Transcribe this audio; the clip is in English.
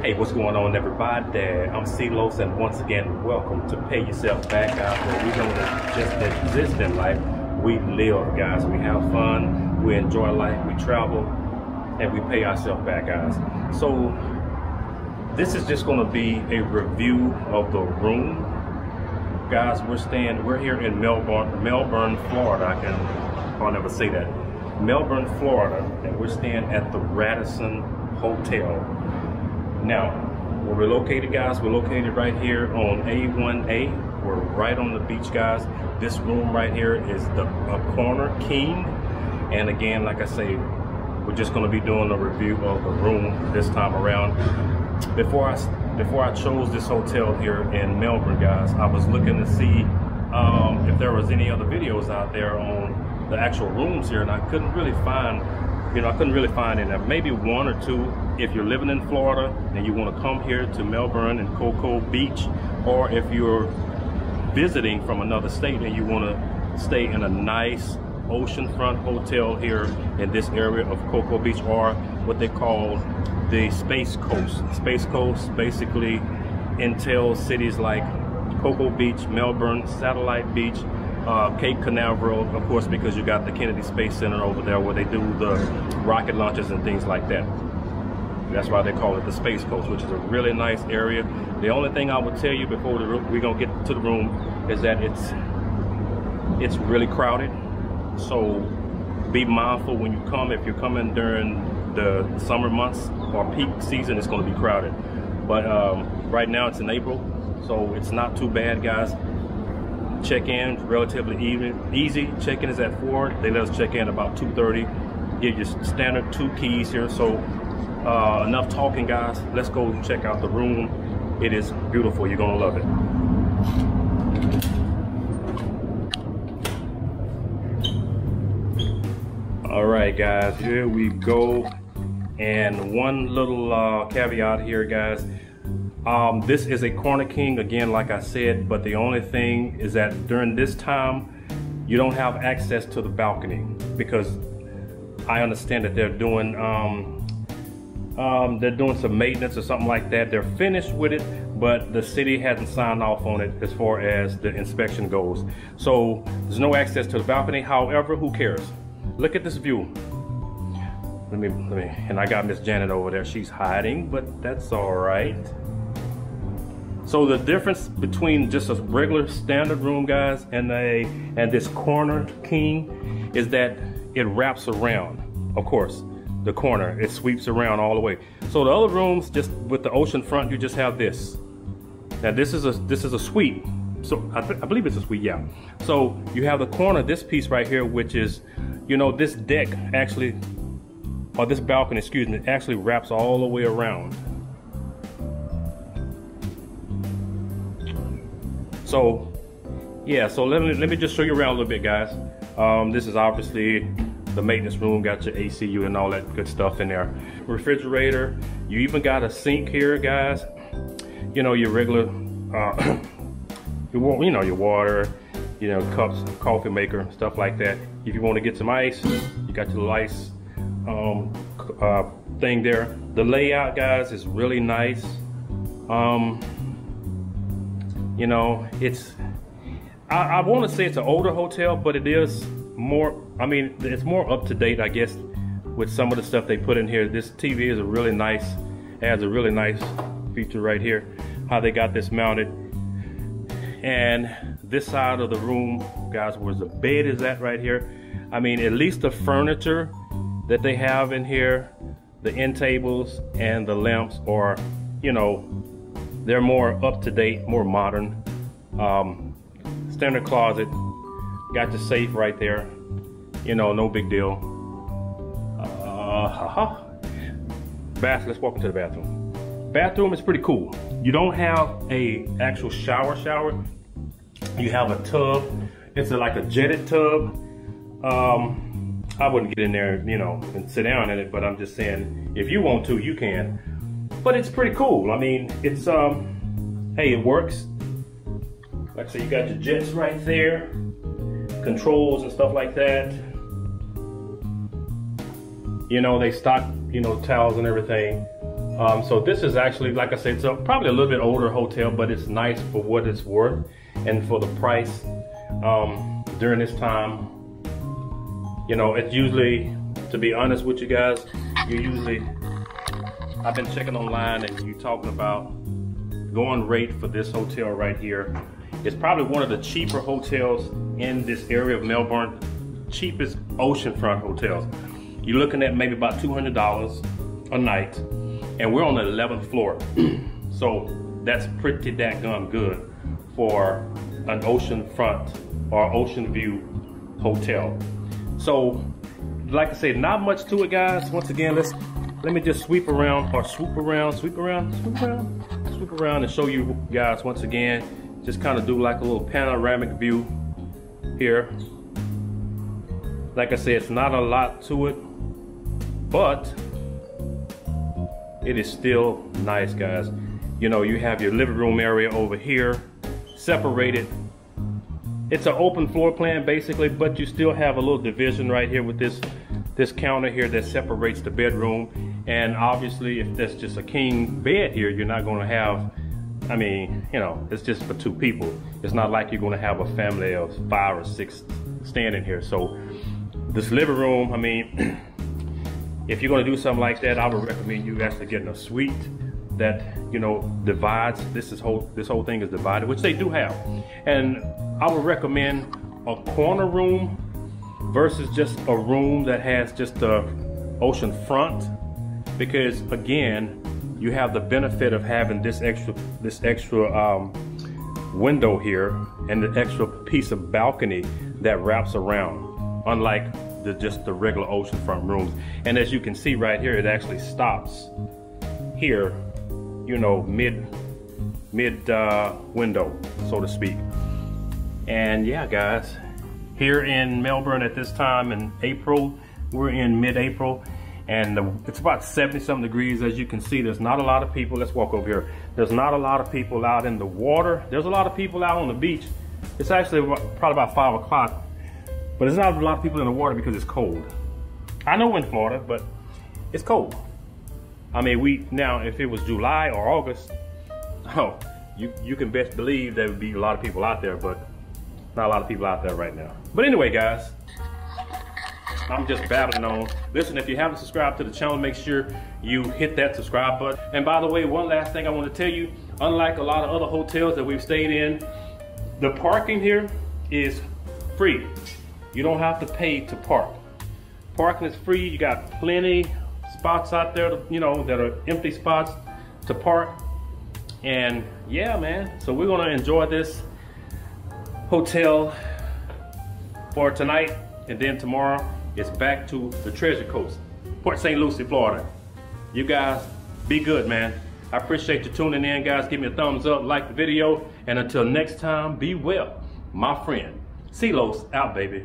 Hey, what's going on, everybody? I'm C-Los, and once again, welcome to Pay Yourself Back, guys, where we don't just exist in life, we live, guys. We have fun, we enjoy life, we travel, and we pay ourselves back, guys. So this is just going to be a review of the room, guys. We're here in Melbourne, Florida. I'll never say that. Melbourne, Florida, and we're staying at the Radisson Hotel. Now, where we're located, guys, we're located right here on A1A. We're right on the beach, guys. This room right here is the corner king. And again, like I say, we're just going to be doing a review of the room this time around. Before I chose this hotel here in Melbourne, guys, I was looking to see if there was any other videos out there on the actual rooms here, and I couldn't really find. I couldn't really find any. Maybe one or two if you're living in Florida and you want to come here to Melbourne and Cocoa Beach, or if you're visiting from another state and you want to stay in a nice oceanfront hotel here in this area of Cocoa Beach, or what they call the Space Coast. Space Coast basically entails cities like Cocoa Beach, Melbourne, Satellite Beach, Cape Canaveral, of course, because you got the Kennedy Space Center over there where they do the rocket launches and things like that. That's why they call it the Space Coast, which is a really nice area. The only thing I would tell you before we're gonna get to the room is that it's really crowded. So be mindful when you come. If you're coming during the summer months or peak season, it's going to be crowded. But right now it's in April, so it's not too bad, guys. Check-in relatively easy. Check-in is at 4. They let us check in about 2:30. Give you standard 2 keys here. So enough talking, guys. Let's go check out the room. It is beautiful. You're gonna love it. All right, guys, here we go. And one little caveat here, guys. This is a corner king, again, like I said, but the only thing is that during this time, you don't have access to the balcony, because I understand that they're doing some maintenance or something like that. They're finished with it, but the city hasn't signed off on it as far as the inspection goes. So there's no access to the balcony. However, who cares? Look at this view. Let me, and I got Miss Janet over there. She's hiding, but that's all right. So the difference between just a regular standard room, guys, and this corner king is that it wraps around. Of course, the corner, it sweeps around all the way. So the other rooms, just with the ocean front, you just have this. Now this is a suite. So I believe it's a suite, yeah. So you have the corner, this piece right here, which is, this deck actually, or this balcony, excuse me, actually wraps all the way around. So yeah, so let me just show you around a little bit, guys. This is obviously the maintenance room, got your ACU and all that good stuff in there. Refrigerator, you even got a sink here, guys. Your regular your water, cups, coffee maker, stuff like that. If you want to get some ice, you got your ice thing there. The layout, guys, is really nice. I want to say it's an older hotel, but it is more, it's more up to date, I guess, with some of the stuff they put in here. This TV is adds a really nice feature right here, how they got this mounted. And this side of the room, guys, where the bed is at right here, at least the furniture that they have in here, the end tables and the lamps are, they're more up to date, more modern. Standard closet, got the safe right there, no big deal. Bath, let's walk into the bathroom. Bathroom is pretty cool. You don't have a actual shower. You have a tub. It's like a jetted tub. I wouldn't get in there, and sit down in it, but I'm just saying, if you want to, you can. But it's pretty cool. It's, hey, it works. Like I said, you got your jets right there, controls and stuff like that. They stock, towels and everything. So this is actually, like I said, it's probably a little bit older hotel, but it's nice for what it's worth and for the price. During this time, you know, it's usually, to be honest with you guys, I've been checking online and you talking about going rate for this hotel right here. It's probably one of the cheaper hotels in this area of Melbourne, cheapest oceanfront hotels. You're looking at maybe about $200 a night, and we're on the 11th floor. So that's pretty dadgum good for an oceanfront or ocean view hotel. So like I said, not much to it, guys. Once again, let me just sweep around and show you guys once again. Just kind of do like a little panoramic view here. Like I said, it's not a lot to it, but it is still nice, guys. You know, you have your living room area over here, separated. It's an open floor plan basically, but you still have a little division right here with this counter here that separates the bedroom. And obviously, if that's just a king bed here, you're not going to have, I mean, you know, it's just for 2 people. It's not like you're going to have a family of 5 or 6 staying in here. So this living room, I mean, if you're going to do something like that, I would recommend you actually getting a suite that, you know, divides. This whole thing is divided, which they do have. And I would recommend a corner room versus just a room that has just the ocean front, because again, you have the benefit of having this extra window here and the extra piece of balcony that wraps around, unlike just the regular oceanfront rooms. And as you can see right here, it actually stops here, you know, mid window, so to speak. And yeah, guys, here in Melbourne at this time in April, we're in mid-April, and it's about 70-something degrees. As you can see, there's not a lot of people. Let's walk over here. There's not a lot of people out in the water. There's a lot of people out on the beach. It's actually probably about 5 o'clock, but there's not a lot of people in the water because it's cold. I know we're in Florida, but it's cold. I mean, now if it was July or August, oh, you can best believe there would be a lot of people out there, but not a lot of people out there right now. But anyway, guys, I'm just babbling on. Listen, if you haven't subscribed to the channel, make sure you hit that subscribe button. And by the way, one last thing I want to tell you, unlike a lot of other hotels that we've stayed in, the parking here is free. You don't have to pay to park. Parking is free. You got plenty spots out there, you know, that are empty spots to park. And yeah, man, so we're gonna enjoy this hotel for tonight, and then tomorrow it's back to the Treasure Coast, Port St. Lucie, Florida. You guys be good, man. I appreciate you tuning in, guys. Give me a thumbs up, like the video, and until next time, be well, my friend. CeeLos out, baby.